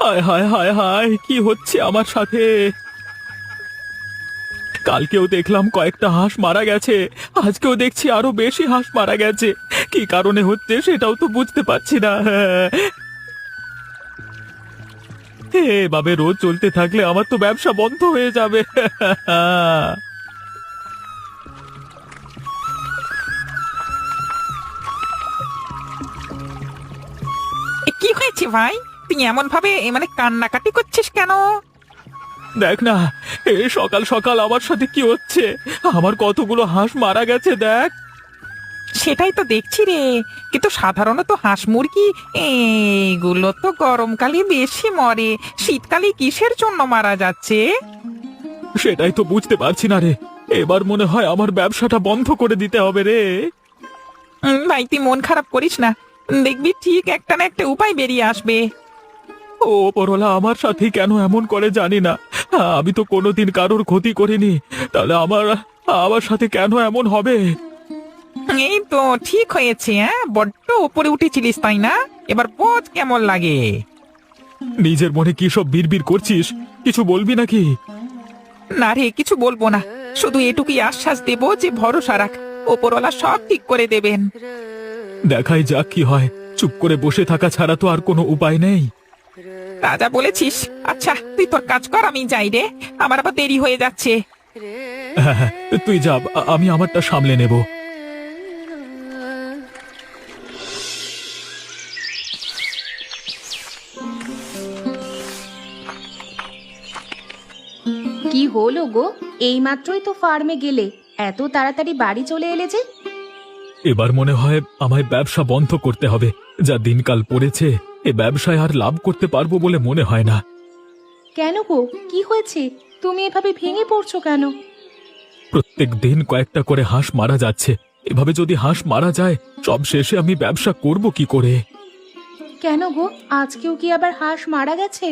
হায় হায় হায় হায়, কি হচ্ছে আমার সাথে? কালকেও দেখলাম কয়েকটা হাঁস মারা গেছে, আজকেও দেখছি আরো বেশি হাঁস মারা গেছে। কি কারণে হচ্ছে সেটাও তো বুঝতে পারছি না। এভাবে রোজ চলতে থাকলে আমার তো ব্যবসা বন্ধ হয়ে যাবে। কি হয়েছে ভাই? তুই এমন ভাবে কান্নাকাটি করছিস কেন? দেখ না, সকাল সকাল আমার সাথে কি হচ্ছে। আমার কতগুলো হাঁস মারা গেছে দেখ। সেটাই তো দেখছি রে। কিন্তু সাধারণত হাঁস মুরগি এগুলো তো গরমকালে বেশি মরে, শীতকালে কিসের জন্য মারা যাচ্ছে? সেটাই তো বুঝতে পারছি না রে। এবার মনে হয় আমার ব্যবসাটা বন্ধ করে দিতে হবে রে। ভাই তুই মন খারাপ করিস না, দেখবি ঠিক একটা না একটা উপায় বেরিয়ে আসবে। ও ওপরওয়ালা আমার সাথে কেন এমন করে জানি না। আমি তো কোনোদিন কারোর ক্ষতি করিনি, তাহলে আমার আমার সাথে কেন এমন হবে? এই তো ঠিক হয়েছে। বড্ড উপরে উঠেছিলিস তাই না? এবার বোঝ কেমন লাগে। নিজের মনে কি সব বিড়বিড় করছিস? কিছু বলবি নাকি? না রে, কিছু বলবো না, শুধু এটুকুই আশ্বাস দেব যে ভরসা রাখ, ওপরওয়ালা সব ঠিক করে দেবেন। দেখাই যাক কি হয়। চুপ করে বসে থাকা ছাড়া তো আর কোনো উপায় নেই। রাজা বলেছিস। আচ্ছা তুই তোর কাজ কর, আমি যাই রে, আমার আবার দেরি হয়ে যাচ্ছে। হ্যাঁ হ্যাঁ, তুই যা, আমি আমারটা সামলে নেব। কি হলো গো? এইমাত্রই তো ফার্মে গেলে, এত তাড়াতাড়ি বাড়ি চলে এলে যে? এবার মনে হয় আমায় ব্যবসা বন্ধ করতে হবে। যা দিনকাল পড়েছে, এ ব্যবসায় আর লাভ করতে পারবো বলে মনে হয় না। কেন গো, কি হয়েছে? তুমি এভাবে ভেঙে পড়ছো কেন? প্রত্যেক দিন কয়েকটা করে হাঁস মারা যাচ্ছে। এভাবে যদি হাঁস মারা যায়, সব শেষে আমি ব্যবসা করব কি করে? কেন গো, আজকেও কি আবার হাঁস মারা গেছে?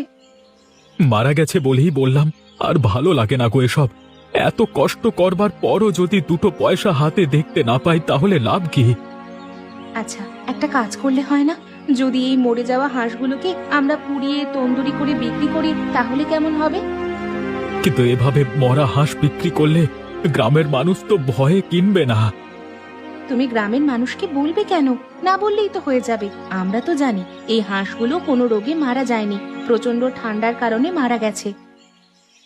মারা গেছে বলেই বললাম। আর ভালো লাগে না গো এসব। এত কষ্ট করবার পরও যদি দুটো পয়সা হাতে দেখতে না পাই, তাহলে লাভ কি? আচ্ছা, একটা কাজ করলে হয় না? যদি এই মরে যাওয়া হাঁসগুলোকে আমরা পুড়িয়ে তন্দুরি করে বিক্রি করি, তাহলে কেমন হবে? কিন্তু এভাবে মরা হাঁস বিক্রি করলে গ্রামের মানুষ তো ভয়ে কিনবে না। তুমি গ্রামের মানুষকে বলবে কেন? না বললেই তো হয়ে যাবে। আমরা তো জানি এই হাঁসগুলো কোনো রোগে মারা যায়নি, প্রচন্ড ঠান্ডার কারণে মারা গেছে।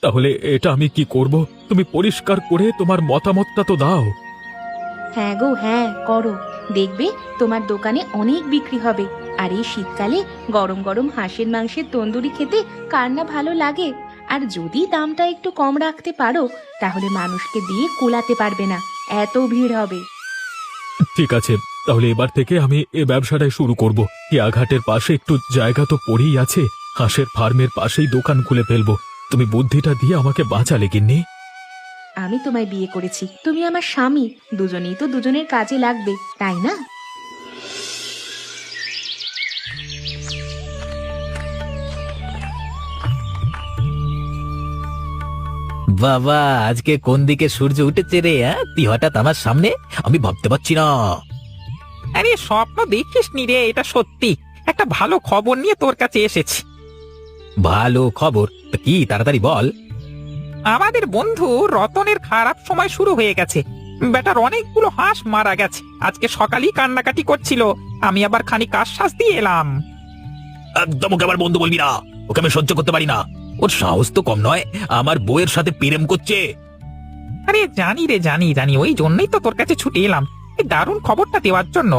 তাহলে এটা আমি কি করব? তুমি পরিষ্কার করে তোমার মতামতটা তো দাও। হ্যাঁ গো হ্যাঁ, করো। দেখবে তোমার দোকানে অনেক বিক্রি হবে। আর এই শীতকালে গরম গরম হাঁসের মাংসের তন্দুরি খেতে কার না ভালো লাগে? আর যদি দামটা একটু কম রাখতে পারো, তাহলে মানুষকে দিয়ে কুলাতে পারবে না, এত ভিড় হবে। ঠিক আছে, তাহলে এবার থেকে আমি এ ব্যবসাটাই শুরু করব। ঘাটের পাশে একটু জায়গা তো পড়েই আছে, হাঁসের ফার্মের পাশেই দোকান খুলে ফেলবো। তুমি বুদ্ধিটা দিয়ে আমাকে বাঁচালে গিন্নি। আমি তোমায় বিয়ে করেছি, তুমি আমার স্বামী, দুজনেই তো দুজনের কাজে লাগবে, তাই না? বাবা, আজকে কোন দিকে সূর্য উঠেছে রে? তুই হঠাৎ আমার সামনে, আমি ভাবতে পারছি না। আরে স্বপ্ন দেখিস নি রে, এটা সত্যি। একটা ভালো খবর নিয়ে তোর কাছে এসেছি। ভালো খবর? তা কি, তাড়াতাড়ি বল। আমাদের বন্ধু রতনের খারাপ সময় শুরু হয়ে গেছে। বেটার অনেকগুলো হাঁস মারা গেছে। আজকে সকালেই কান্নাকাটি করছিল, আমি আবার খানিক আশ্বাস দিয়ে এলাম। একদম ওকে আমার বন্ধু বলবি না, ওকে আমি সহ্য করতে পারি না। ওর সাহস তো কম নয়, আমার বউয়ের সাথে প্রেম করছে। আরে জানি রে, জানি জানি, ওই জন্যই তো তোর কাছে ছুটে এলাম, এই দারুণ খবরটা দেওয়ার জন্য।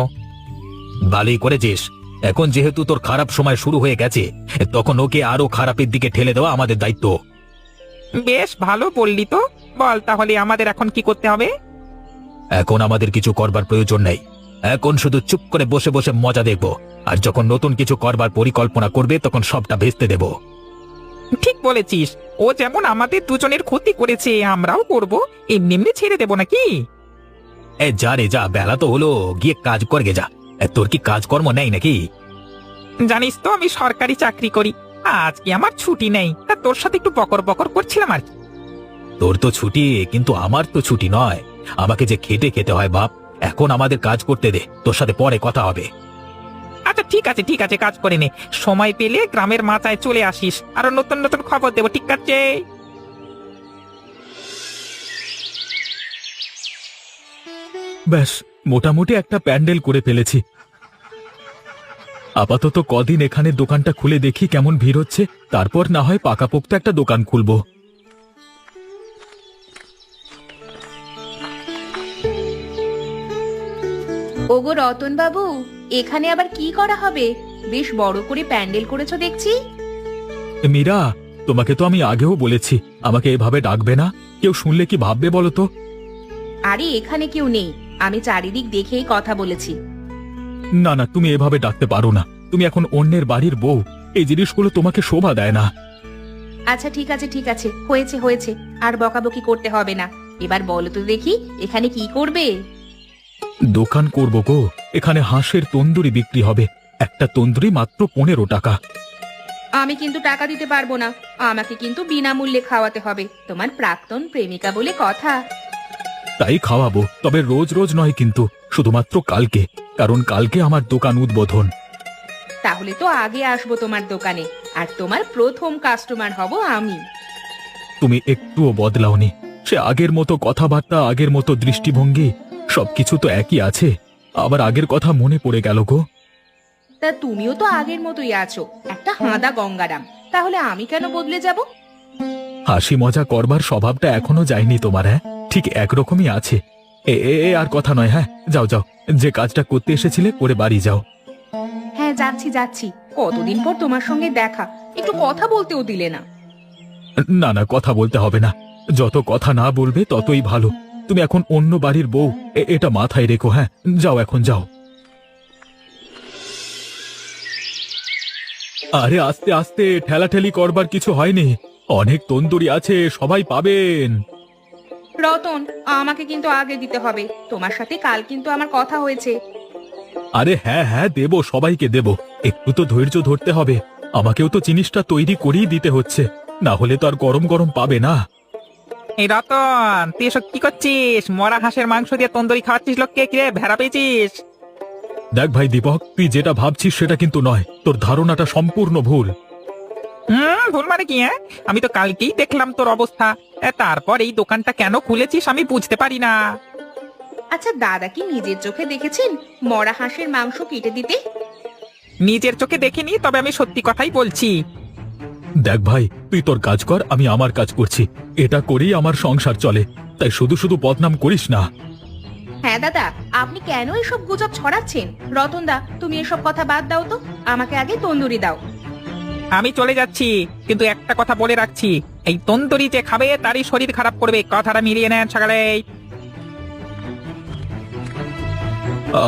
ভালোই করেছিস। এখন যেহেতু তোর খারাপ সময় শুরু হয়ে গেছে, তখন ওকে আরো খারাপের দিকে ঠেলে দেওয়া আমাদের দায়িত্ব। বেশ ভালো বললি তো। বল তাহলে আমাদের এখন কি করতে হবে? এখন আমাদের কিছু করবার প্রয়োজন নেই। এখন শুধু চুপ করে বসে বসে মজা দেখব। আর যখন নতুন কিছু করবার পরিকল্পনা করবে, তখন সবটা ভেস্তে দেব। ঠিক বলেছিস। ও যেমন আমাদের দুজনের ক্ষতি করেছে, আমরাও করব। এমনি এমনি ছেড়ে দেবো নাকি? যা রে যা, বেলা তো হলো, গিয়ে কাজ করগে যা। তোর কি কাজকর্ম নেই নাকি? জানিস তো আমি সরকারি চাকরি করি, আজকে আমার ছুটি নেই, তা তোর সাথে একটু বকর বকর করছিলাম আর কি। তোর তো ছুটি, কিন্তু আমার তো ছুটি নয়। আমাকে যে খেটে খেতে হয় বাপ। এখন আমাদের কাজ করতে দে, তোর সাথে পরে কথা হবে। আচ্ছা ঠিক আছে, কাজ করে নে। সময় পেলে গ্রামের মাচায় চলে আসিস, আরো নতুন নতুন খবর দেবো, ঠিক আছে? ব্যাস, মোটামুটি একটা প্যান্ডেল করে ফেলেছি। আপাতত কদিন এখানে দোকানটা খুলে দেখি কেমন ভিড় হচ্ছে, তারপর না হয় পাকাপোক্ত একটা দোকান খুলবো। ওগো রতন বাবু, এখানে আবার কি করা হবে? বেশ বড় করে প্যান্ডেল করেছো দেখছি। মীরা, তোমাকে তো আমি আগেও বলেছি আমাকে এভাবে ডাকবে না। কেউ শুনলে কি ভাববে বলো তো? আরে এখানে কেউ নেই, আমি চারিদিক দেখেই কথা বলেছি। না না, তুমি এভাবে ডাকতে পারো না। তুমি এখন অন্যের বাড়ির বউ, এই জিনিসগুলো তোমাকে শোভা দেয় না। আচ্ছা ঠিক আছে ঠিক আছে, হয়েছে হয়েছে, আর বকাবকি করতে হবে না। এবার বলো তো দেখি, এখানে কি করবে? দোকান করব গো। এখানে হাঁসের তন্দুরি বিক্রি হবে। একটা তন্দুরি মাত্র 15 টাকা। আমি কিন্তু টাকা দিতে পারবো না, আমাকে কিন্তু বিনামূল্যে খাওয়াতে হবে। তোমার প্রাক্তন প্রেমিকা বলে কথা। তাই খাওয়াবো, তবে রোজ রোজ নয় কিন্তু, শুধুমাত্র কালকে, কারণ কালকে আমার দোকান উদ্বোধন। তাহলে তো আগে আসবো তোমার দোকানে, আর তোমার প্রথম কাস্টমার হব আমি। তুমি একটুও বদলাওনি। সে আগের মতো কথাবার্তা, আগের মতো দৃষ্টিভঙ্গি, সবকিছু তো একই আছে। আবার আগের কথা মনে পড়ে গেল গো। তা তুমিও তো আগের মতোই আছো, একটা হাঁদা গঙ্গারাম। তাহলে আমি কেন বদলে যাব? হাসি মজা করবার স্বভাবটা এখনো যায়নি তোমার, হ্যাঁ? ঠিক একরকমই আছে। এ এ এ, আর কথা নয়, হ্যাঁ যাও যাও, যে কাজটা করতে এসেছিলে করে বাড়ি যাও। হ্যাঁ যাচ্ছি যাচ্ছি, কতদিন পর তোমার সঙ্গে দেখা, একটু কথা বলতেও দিলে না। না না, কথা বলতে হবে না। যত কথা না বলবে ততই ভালো। তুমি এখন অন্য বাড়ির বউ, এটা মাথায় রেখো। হ্যাঁ যাও, এখন যাও। আরে আস্তে আস্তে, ঠেলাঠেলি করবার কিছু হয়নি। অনেক তন্দুরি আছে, সবাই পাবেন। রতন, আমাকে কিন্তু আগে দিতে হবে। তোমার সাথে কাল কিন্তু আমার কথা হয়েছে। আরে হ্যাঁ হ্যাঁ, দেব, সবাইকে দেব। একটু তো ধৈর্য ধরতে হবে। আমাকেও তো জিনিসটা তৈরি করেই দিতে হচ্ছে, না হলে তো আর গরম গরম পাবে না। এই রতন, তুই এসব কি করছিস? মরা হাঁসের মাংস দিয়ে তন্দুরি খাওয়াচ্ছিস লোককে, কি রে, ভেড়া পেয়েছিস? দেখ ভাই দীপক, তুই যেটা ভাবছিস সেটা কিন্তু নয়। তোর ধারণাটা সম্পূর্ণ ভুল। ভুল মানে কি? হ্যাঁ, আমি তো কালকেই দেখলাম তোর অবস্থা। তারপর এই দোকানটা কেন খুলেছিস আমি বুঝতে পারি না। আচ্ছা দাদা কি নিজের চোখে দেখেছেন মরা হাঁসের মাংস কেটে দিতে? নিজের চোখে দেখিনি, তবে আমি সত্যি কথাই বলছি। দেখ ভাই, তুই তোর কাজ কর, আমি আমার কাজ করছি। এটা করেই আমার সংসার চলে, তাই শুধু শুধু বদনাম করিস না। হ্যাঁ দাদা, আপনি কেন এসব গুজব ছড়াচ্ছেন? রতন দা, তুমি এসব কথা বাদ দাও তো, আমাকে আগে তন্দুরি দাও। আমি চলে যাচ্ছি, কিন্তু একটা কথা বলে রাখছি, এই তন্দুরি যে খাবে তারই শরীর খারাপ করবে, কথাটা মিলিয়ে নেন সকালে।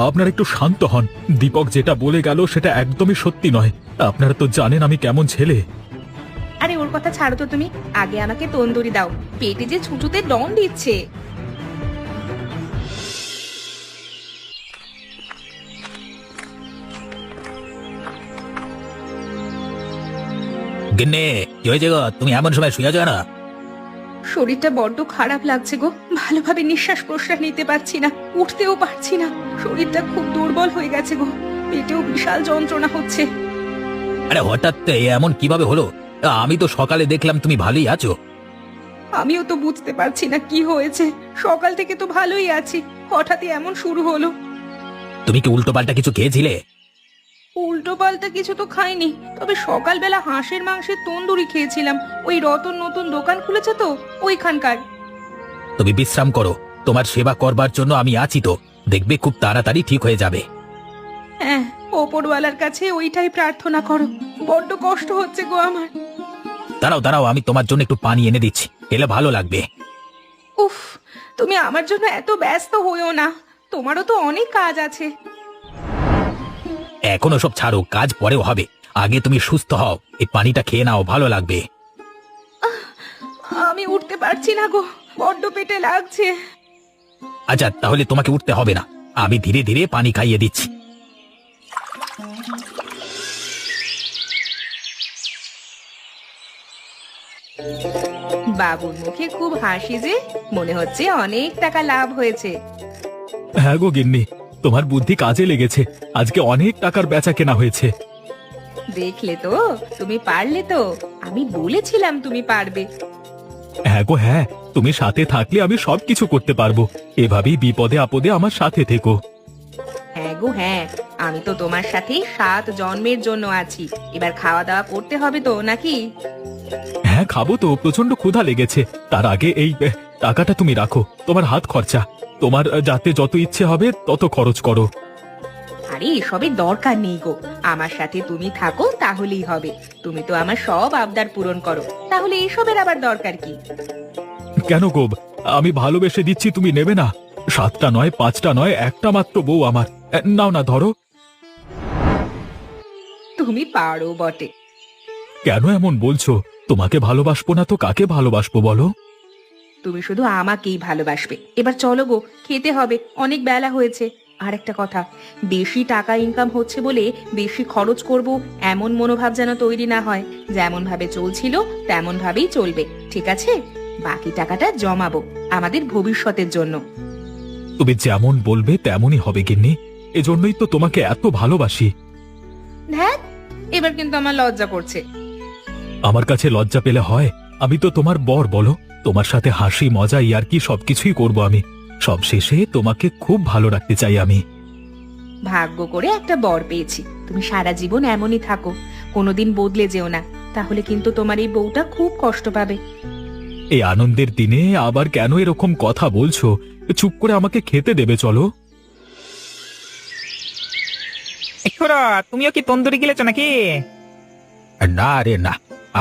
আপনারা একটু শান্ত হন। দীপক যেটা বলে গেল সেটা একদমই সত্যি নয়। আপনারা তো জানেন আমি কেমন ছেলে। আরে ওর কথা ছাড়ো তো তুমি, আগে আমাকে তন্দুরি দাও, পেটে যে ছুঁচুতে ডন দিচ্ছে। গিন্নে, কি হয়েছে গো? তুমি এমন সময় শুয়ে যাও না? শরীরটা বড্ড খারাপ লাগছে গো, ভালোভাবে নিঃশ্বাস প্রশ্বাস নিতে পারছি না, উঠতেও পারছি না। শরীরটা খুব দুর্বল হয়ে গেছে গো, পেটেও বিশাল যন্ত্রণা হচ্ছে। আরে হঠাৎ এমন কিভাবে হলো? আমি তো সকালে দেখলাম তুমি ভালোই আছো। আমিও তো বুঝতে পারছি না কি হয়েছে। সকাল থেকে তো ভালোই আছি, হঠাৎই এমন শুরু হলো। তুমি কি উল্টো পাল্টা কিছু খেয়েছিলে? উল্টো পাল্টা কিছু তো খাইনি, তবে সকালবেলা হাঁসের মাংসের তন্দুরি খেয়েছিলাম। ওই রতন নতুন দোকান খুলেছে তো, ওইখানকার। তুমি বিশ্রাম করো, তোমার সেবা করবার জন্য আমি আছি তো। দেখবে খুব তাড়াতাড়ি ঠিক হয়ে যাবে। হ্যাঁ, ওপরওয়ালার কাছে ওইটাই প্রার্থনা করো। বড্ড কষ্ট হচ্ছে গো আমার। দাঁড়াও দাঁড়াও, আমি তোমার জন্য একটু পানি এনে দিচ্ছি, এলে ভালো লাগবে। উফ, তুমি আমার জন্য এত ব্যস্ত হইও না, তোমারও তো অনেক কাজ আছে। এখনো সব ছাড়ো, কাজ পরেও হবে। আগে তুমি সুস্থ হও, এই পানিটা খেয়ে নাও, ভালো লাগবে। আমি উঠতে পারছি না গো, বড্ড পেটে লাগছে। আচ্ছা তাহলে তোমাকে উঠতে হবে না, আমি ধীরে ধীরে পানি খাইয়ে দিচ্ছি। বাবুর মুখে খুব হাসি যে, মনে হচ্ছে অনেক টাকা লাভ হয়েছে। হ্যাঁ গো গিন্নি, তোমার বুদ্ধি কাজে লেগেছে। আজকে অনেক টাকার বেচা কেনা হয়েছে। দেখলে তো, তুমি পারলে তো। আমি বলেছিলাম তুমি পারবে। হ্যাঁ গো হ্যাঁ, তুমি সাথে থাকলে আমি সবকিছু করতে পারবো। এভাবেই বিপদে আপদে আমার সাথে থেকো। হ্যাঁ গো হ্যাঁ, আমি তো তোমার সাথে 7 জন্মের জন্য আছি। এবার খাওয়া দাওয়া করতে হবে তো নাকি? হ্যাঁ খাবো তো, প্রচন্ড ক্ষুধা লেগেছে। তার আগে এই টাকাটা তুমি রাখো, তোমার হাত খরচা। তোমার যাতে যত ইচ্ছে হবে তত খরচ করো। আরে এসবের দরকার নেই গো, আমার সাথে তুমি থাকো তাহলেই হবে। তুমি তো আমার সব আবদার পূরণ করো, তাহলে এসবের আবার দরকার কি? কেন গো, আমি ভালোবেসে দিচ্ছি, তুমি নেবে না? 7টা নয়, 5টা নয়, একটা মাত্র বউ আমার। নাও না, ধরো। তুমি পারো বটে। কেন এমন বলছো? তোমাকে ভালোবাসবো না তো কাকে ভালোবাসবো বলো? তুমি শুধু আমাকেই ভালোবাসবে। এবার চলো গো, খেতে হবে, অনেক বেলা হয়েছে। আর একটা কথা, বেশি টাকা ইনকাম হচ্ছে বলে বেশি খরচ করব এমন মনোভাব যেন তৈরি না হয়। যেমন ভাবে চলছিল তেমন ভাবেই চলবে, ঠিক আছে? বাকি টাকাটা জমাবো আমাদের ভবিষ্যতের জন্য। তুমি যেমন বলবে তেমনই হবে গিন্নি। এজন্যই তো তোমাকে এত ভালোবাসি। হ্যাঁ, এবার কিন্তু আমার লজ্জা করছে। আমার কাছে লজ্জা পেলে হয়? আমি তো তোমার বর, বলো। তোমার সাথে হাসি মজা ইয়ার্কি সবকিছুই করব আমি। সব শেষে তোমাকে খুব ভালো রাখতে চাই আমি। ভাগ্য করে একটা বর পেয়েছি। তুমি সারা জীবন এমনই থাকো, কোনোদিন বদলে যেও না, তাহলে কিন্তু তোমার এই বউটা খুব কষ্ট পাবে। এই আনন্দের দিনে আবার কেন এরকম কথা বলছো? চুপ করে আমাকে খেতে দেবে, চলো। খুড়ো, তুমিও কি তন্দুরি গিলেছো নাকি? না রে না,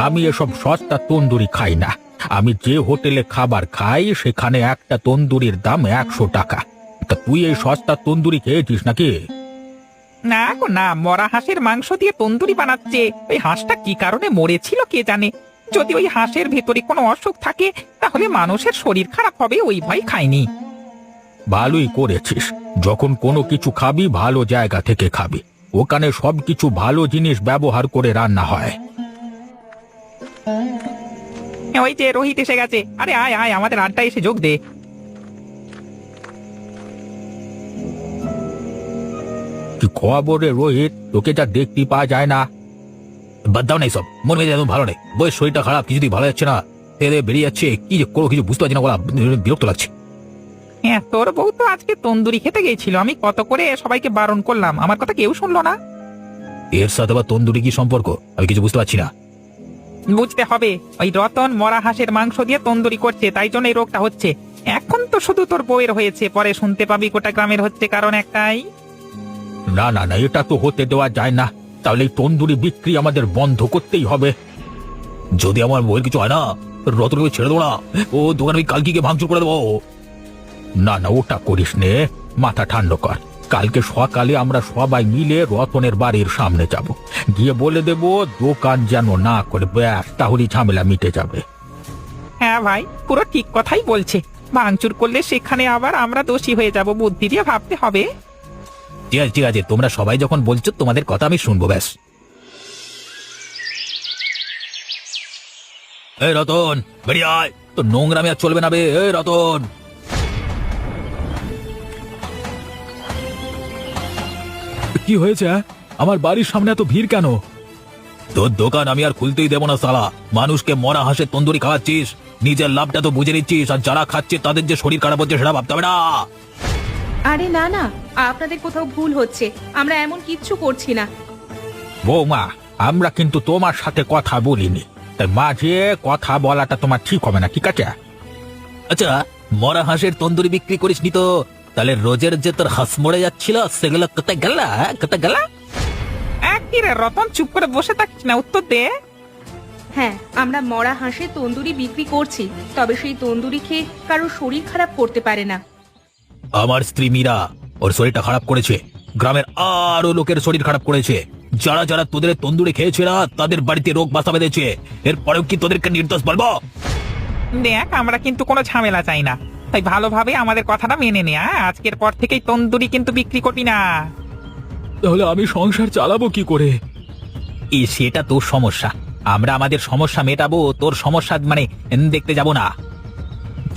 আমি এসব সস্তা তন্দুরি খাই না। আমি যে হোটেলে খাবার খাই সেখানে একটা তন্দুরির দাম 100 টাকা। তা তুই এই সস্তা তন্দুরি খেয়েছিস নাকি? না গো না, মরা হাঁসের মাংস দিয়ে তন্দুরি বানাচ্ছে। ওই হাঁসটা কি কারণে মরেছিল কে জানে। যদি ওই হাঁসের ভেতরে কোনো অসুখ থাকে তাহলে মানুষের শরীর খারাপ হবে, ওই ভয় খাইনি। ভালোই করেছিস। যখন কোনো কিছু খাবি ভালো জায়গা থেকে খাবি। ওখানে সবকিছু ভালো জিনিস ব্যবহার করে রান্না হয়। ওই যে রোহিত এসে গেছে। আরে আয় আয়, আমাদের আড্ডা এসে যোগ দে। কি খবর রে রোহিত? তোকে যা দেখতে পাওয়া যায় না। বাদ দাও না সব, মন মেজাজ একদম ভালো নেই। বই শরীরটা খারাপ, কিছুতেই ভালো যাচ্ছে না। তেলে বেরিয়ে যাচ্ছে, কি যে করো কিছু বুঝতে পারছি না। বলা বিরক্ত লাগছে। হ্যাঁ, তোর বউ তো আজকে তন্দুরি খেতে গিয়েছিল। আমি কত করে সবাইকে বারণ করলাম, আমার কথা কেউ শুনলো না। এর সাথে আবার তন্দুরি কি সম্পর্ক? আমি কিছু বুঝতে পারছি না। বুঝতে হবে, ওই রতন মরা হাঁসের মাংস দিয়ে তন্দুরি করছে, তাই জন্য এই রোগটা হচ্ছে। এখন তো শুধু তোর বউয়ের হয়েছে, পরে শুনতে পাবি গোটা গ্রামের হচ্ছে, কারণ একটাই। না না না, এটা তো হতে দেওয়া যায় না। তাহলে এই তন্দুরি বিক্রি আমাদের বন্ধ করতেই হবে। যদি আমার বউয়ের কিছু হয় না, রতনকে ছেড়ে দেবো না। ও দোকানে ওই কালকে গিয়ে ভাঙচুর করে দেবো। না না, ওটা করিস নে, মাথা ঠান্ডা কর। কালকে সকালে আমরা সবাই মিলে রতনের বাড়ির সামনে যাব, গিয়ে বলে দেব দোকান যেন না করে, ব্যাস তাহলেই ঝামেলা মিটে যাবে। হ্যাঁ ভাই, পুরো ঠিক কথাই বলছে। ভাঙচুর করলে সেখানে আবার আমরা দোষী হয়ে যাব, বুদ্ধি দিয়ে ভাবতে হবে। ঠিক আছে ঠিক আছে, তোমরা সবাই যখন বলছো তোমাদের কথা আমি শুনবো, ব্যাস। এই রতন, বেরিয়ে আয়। তো নোংরামি আর চলবে না বে। এই রতন, কি হয়েছে? আমার বাড়ির সামনে এত ভিড় কেন? তোর দোকান আমি আর খুলতেই দেবো না শালা। মানুষকে মরা হাঁসের তন্দুরি খাওয়াচ্ছিস, নিজের লাভটা তো বুঝে নিচ্ছিস, আর যারা খাচ্ছে তাদের যে শরীর খারাপ হচ্ছে সেটা ভাবতে হবে না। আরে না না, আপনাদের কোথাও ভুল হচ্ছে, আমরা এমন কিচ্ছু করছি না। বৌমা, আমরা কিন্তু তোমার সাথে কথা বলিনি, তাই মাঝে কথা বলাটা তোমার ঠিক হবে না, ঠিক আছে? আচ্ছা, মরা হাঁসের তন্দুরি বিক্রি করিস নি তো? তাহলে রোজের যে তোর হাঁস মরে যাচ্ছিল সেগুলো কোথায় গেল? কোথায় গেল? কিরে রতন, চুপ করে বসে থাকিস না, উত্তর দে। হ্যাঁ, আমরা মরা হাঁসের তন্দুরি বিক্রি করছি, তবে সেই তন্দুরি খেয়ে কারো শরীর খারাপ করতে পারে না। আমার স্ত্রী মীরা, ওর শরীরটা খারাপ করেছে, গ্রামের আরো লোকের শরীর খারাপ করেছে। যারা যারা তোদের তন্দুরি খেয়েছে না তাদের বাড়িতে রোগ বাসা বেঁধেছে। এরপরেও কি তোদেরকে নির্দোষ বলবো? দেখ, আমরা কিন্তু কোনো ঝামেলা চাই না, তাই ভালোভাবে আমাদের কথাটা মেনে নে। আজকের পর থেকেই তন্দুরি কিন্তু বিক্রি করবি না। তাহলে আমি সংসার চালাবো কি করে? সেটা তোর সমস্যা। আমরা আমাদের সমস্যা মেটাবো, তোর সমস্যা মানে দেখতে যাব না।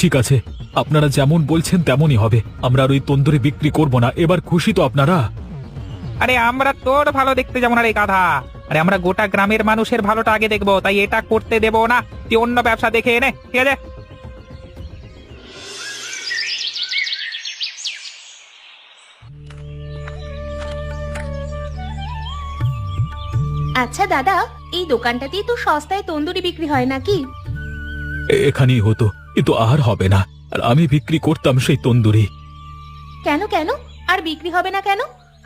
ঠিক আছে, আপনারা যেমন বলছেন তেমনই হবে। আমরা আর ওই তন্দুরি বিক্রি করব না। এবার খুশি তো আপনারা? আরে আমরা তোর ভালো দেখতে যাবো না রে গাধা। আরে আমরা গোটা গ্রামের মানুষের ভালোটা আগে দেখবো, তাই এটা করতে দেবো না। তুই অন্য ব্যবসা দেখে এনে, ঠিক আছে? আচ্ছা দাদা, এই দোকানটাতেই তো সস্তায় তন্দুরি বিক্রি হয় নাকি? এখানেই হতো, কিন্তু আর হবে না। আর আমি বিক্রি করতাম সেই তন্দুরি। কেন কেন আর বিক্রি হবে না কেন?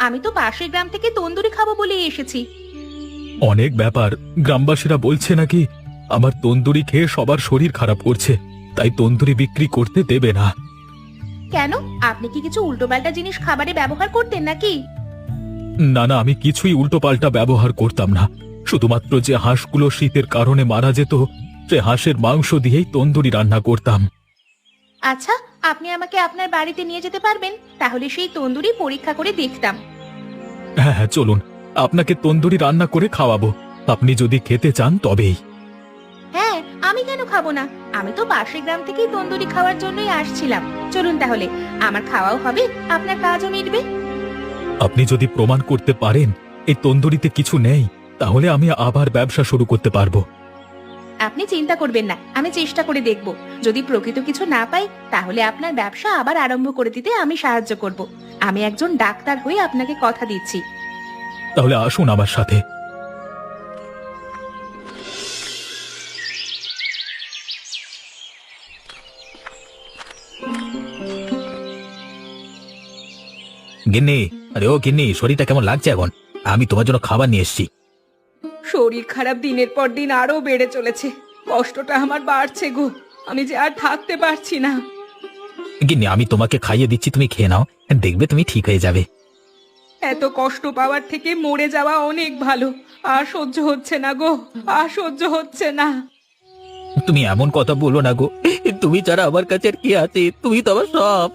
আমি তো পাশের গ্রাম থেকে তন্দুরি খাবো বলেই এসেছি। অনেক ব্যাপার। গ্রামবাসীরা বলছে নাকি আমার তন্দুরি খেয়ে সবার শরীর খারাপ করছে, তাই তন্দুরি বিক্রি করতে দেবে না। কেন, আপনি কি কিছু উল্টোপাল্টা জিনিস খাবারে ব্যবহার করতেন নাকি? না না, আমি কিছুই উল্টোপাল্টা ব্যবহার করতাম না। শুধুমাত্র যে হাঁসগুলো শীতের কারণে মারা যেত, সে হাঁসের মাংস দিয়েই তন্দুরি রান্না করতাম। আচ্ছা, আপনি আমাকে আপনার বাড়িতে নিয়ে যেতে পারবেন? তাহলে সেই তন্দুরি পরীক্ষা করে দেখতাম। হ্যাঁ হ্যাঁ, চলুন, আপনাকে তন্দুরি রান্না করে খাওয়াবো। আপনি যদি খেতে চান তবেই। হ্যাঁ, আমি কেন খাবো না? আমি তো পাশের গ্রাম থেকেই তন্দুরি খাওয়ার জন্যই আসছিলাম। চলুন তাহলে, আমার খাওয়াও হবে, আপনার কাজও মিটবে। আপনি যদি প্রমাণ করতে পারেন এই তন্দুরিতে কিছু নেই, তাহলে আমি আবার ব্যবসা শুরু করতে পারবো। আপনি চিন্তা করবেন না, আমি চেষ্টা করে দেখব। যদি প্রকৃত কিছু না পাই, তাহলে আপনার ব্যবসা আবার আরম্ভ করে দিতে আমি সাহায্য করব। আমি একজন ডাক্তার হয়ে আপনাকে কথা দিচ্ছি। তাহলে আসুন আমার সাথে। গিন্নি, আরে ও গিন্নি, শরীরটা কেমন লাগছে এখন? আমি তোমার জন্য খাবার নিয়ে এসেছি। শরীর খারাপ দিনের পর দিন আরো বেড়ে চলেছে। কষ্টটা আমার বাড়ছে গো, আমি যে আর থাকতে পারছি না। গিন্নি, আমি তোমাকে খাইয়ে দিচ্ছি, তুমি খেয়ে নাও, দেখবে তুমি ঠিক হয়ে যাবে। এত কষ্ট পাওয়ার থেকে মরে যাওয়া অনেক ভালো। আর সহ্য হচ্ছে না গো, আর সহ্য হচ্ছে না। তুমি এমন কথা বলো না গো, তুমি ছাড়া আমার কাছে আর কি আছে? তুমি তো আমার সব।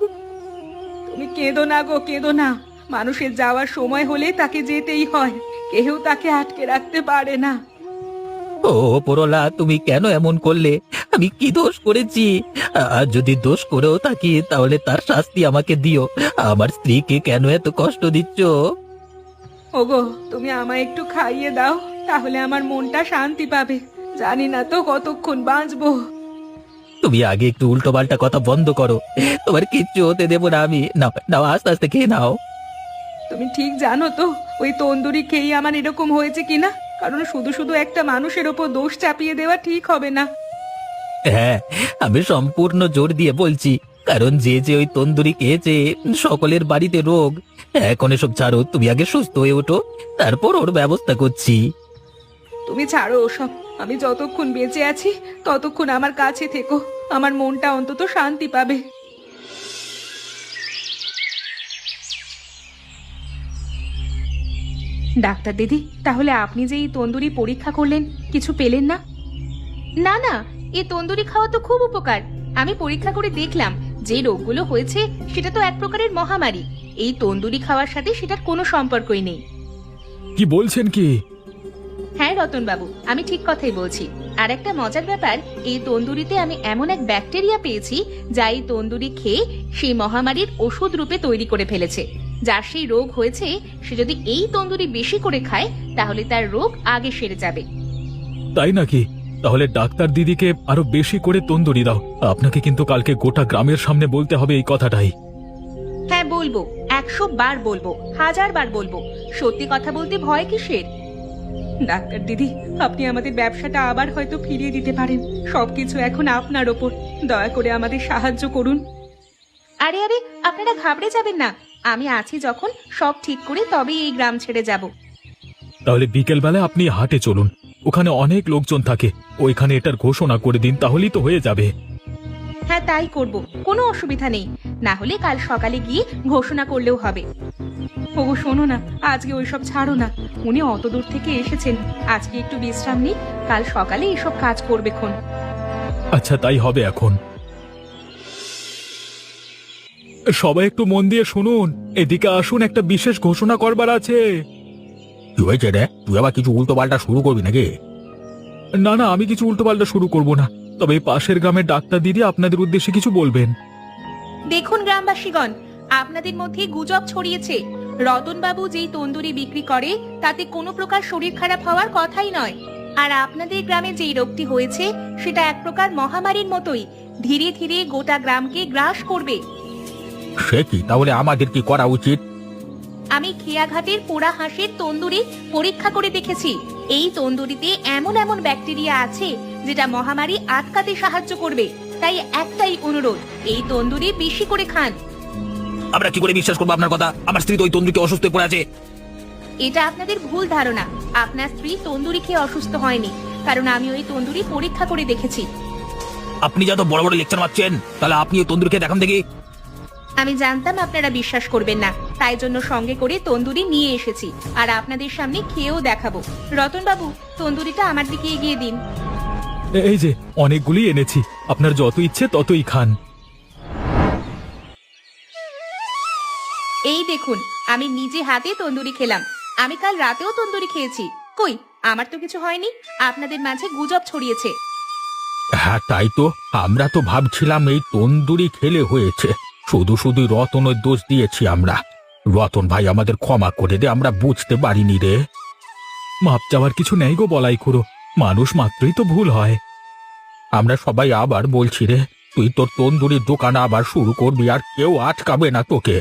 তুমি কেঁদো না গো, কেঁদো না। মানুষের যাওয়ার সময় হলে তাকে যেতেই হয়, কেউ তাকে আটকে রাখতে পারে না। ও পোরলা, তুমি কেন এমন করলে? আমি কি দোষ করেছি? আর যদি দোষ করেও থাকি, তাহলে তার শাস্তি আমাকে দিও। আমার স্ত্রীকে কেন এত কষ্ট দিচ্ছ? ওগো, তুমি আমায় একটু খাইয়ে দাও, তাহলে আমার মনটা শান্তি পাবে। জানি না তো কতক্ষণ বাঁচবো। তুমি আগে একটু উল্টো পাল্টা কথা বন্ধ করো, তোমার কিচ্ছু হতে দেবো না আমি। নাও নাও, আস্তে আস্তে খেয়ে নাও। তুমি ঠিক জানো তো ওই তন্দুরি খেয়ে আমার এরকম হয়েছে কিনা? কারণ শুধু শুধু একটা মানুষের ওপর দোষ চাপিয়ে দেওয়া ঠিক হবে না। হ্যাঁ, আমি সম্পূর্ণ জোর দিয়ে বলছি, কারণ যে যে ওই তন্দুরি খেয়েছে, সকলের বাড়িতে রোগ। এখন এসব ছাড়ো, তুমি আগে সুস্থ হয়ে ওঠো, তারপর ওর ব্যবস্থা করছি। তুমি ছাড়ো ওসব। আমি যতক্ষণ বেঁচে আছি ততক্ষণ আমার কাছে থেকো, আমার মনটা অন্তত শান্তি পাবে। ডাক্তার দিদি, তাহলে আপনি যে এই তন্দুরি পরীক্ষা করলেন, কিছু পেলেন না? না না, এই তন্দুরি খাওয়া তো খুব উপকার। আমি পরীক্ষা করে দেখলাম, যে রোগগুলো হয়েছে সেটা তো এক প্রকারের মহামারী। এই তন্দুরি খাওয়ার সাথে সেটার কোনো সম্পর্কই নেই। কি বলছেন কি? হ্যাঁ রতন বাবু, আমি ঠিক কথাই বলছি। আর একটা মজার ব্যাপার, এই তন্দুরিতে আমি এমন এক ব্যাকটেরিয়া পেয়েছি, যা এই তন্দুরি খেয়ে সেই মহামারীর ওষুধ রূপে তৈরি করে ফেলেছে। যার সেই রোগ হয়েছে, সে যদি এই তন্দুরি বেশি করে খায়, তাহলে তার রোগ আগে সেরে যাবে। তাই নাকি? তাহলে ডাক্তার দিদিকে আরো বেশি করে তন্দুরি দাও। আপনাকে কিন্তু কালকে গোটা গ্রামের সামনে বলতে হবে এই কথাটাই। হ্যাঁ বলবো, 100 বার বলবো, 1000 বার বলবো। সত্যি কথা বলতে ভয় কিসের? ডাক্তার দিদি, আপনি আমাদের ব্যবসাটা আবার হয়তো ফিরিয়ে দিতে পারেন। সবকিছু এখন আপনার ওপর। দয়া করে আমাদের সাহায্য করুন। আরে আরে, আপনারা ঘাবড়ে যাবেন না। আমি আছি যখন, সব ঠিক করে তবেই এই গ্রাম ছেড়ে যাব। তাহলে বিকেলবেলা আপনি হাটে চলুন, ওখানে অনেক লোকজন থাকে। ওইখানে এটার ঘোষণা করে দিন, তাহলেই তো হয়ে যাবে। হ্যাঁ তাই করব, কোনো অসুবিধা নেই। না হলে কাল সকালে গিয়ে ঘোষণা করলেও হবে। ওগো শোনো না, আজকে ওইসব ছাড়ো না। উনি অত দূর থেকে এসেছেন, আজকে একটু বিশ্রাম নিক, কাল সকালে এসব কাজ করবে খন। আচ্ছা, তাই হবে এখন। সবাই একটু মন দিয়ে শুনুন, এদিকে আসুন, একটা বিশেষ ঘোষণা করবার আছে। কি হয়েছে রে? তুই আবার কিছু উল্টো পাল্টা শুরু করবি নাকি? না না, আমি কিছু উল্টোপাল্টা শুরু করব না, তবে এই পাশের গ্রামের ডাক্তার দিদি আপনাদের উদ্দেশ্যে কিছু বলবেন। দেখুন গ্রামবাসীগণ, আপনাদের মধ্যে গুজব ছড়িয়েছে রতনবাবু যেই তন্দুরি বিক্রি করে তাতে কোনো প্রকার শরীর খারাপ হওয়ার কথাই নয়। আর আপনাদের গ্রামে যেই রোগটি হয়েছে সেটা এক প্রকার মহামারীর মতোই, ধীরে ধীরে গোটা গ্রামকে গ্রাস করবে। সে কি, তাহলে আমাদের কি করা উচিত? আমি খেয়াঘাটের পোড়া হাঁসের তন্দুরি পরীক্ষা করে দেখেছি। এই তন্দুরিতে এমন এমন ব্যাকটেরিয়া আছে যেটা মহামারী আটকাতে সাহায্য করবে। তাই একটাই অনুরোধ, এই তন্দুরি বেশি করে খান। আমরা কি করে বিশ্বাস করবো আপনার কথা? আমার স্ত্রী তো ওই তন্দুরিতে অসুস্থ হয়ে পড়ে আছে। এটা আপনাদের ভুল ধারণা। আপনার স্ত্রী তন্দুরি খেয়ে অসুস্থ হয়নি, কারণ আমি ওই তন্দুরি পরীক্ষা করে দেখেছি। আপনি যত বড় বড় লেকচার মারছেন, তাহলে আপনি ওই তন্দুরি খেয়ে দেখান দেখি। আমি জানতাম আপনারা বিশ্বাস করবেন না, তাই জন্য সঙ্গে করে তন্দুরি নিয়ে এসেছি আর আপনাদের সামনে খেয়েও দেখাবো। রতনবাবু, তন্দুরিটা আমার দিকে এগিয়ে দিন। এই যে অনেকগুলি এনেছি, আপনার যত ইচ্ছে ততই খান। এই দেখুন, আমি নিজে হাতে তন্দুরি খেলাম। আমি কাল রাতেও তন্দুরি খেয়েছি। কই, আমার তো কিছু হয়নি। আপনাদের মাঝে গুজব ছড়িয়েছে। হ্যাঁ তাই তো, আমরা তো ভাবছিলাম এই তন্দুরি খেলে হয়েছে, শুধু শুধু রতনের দোষ দিয়েছি আমরা। রতন ভাই আমাদের ক্ষমা করে দে, আমরা বুঝতে পারিনি রে। মাপ চাওয়ার কিছু নেই গো বলাই খুড়ো, মানুষ মাত্রই তো ভুল হয়। আমরা সবাই আবার বলছি রে, তুই তোর তন্দুরির দোকান আবার শুরু করবি, আর কেউ আটকাবে না তোকে।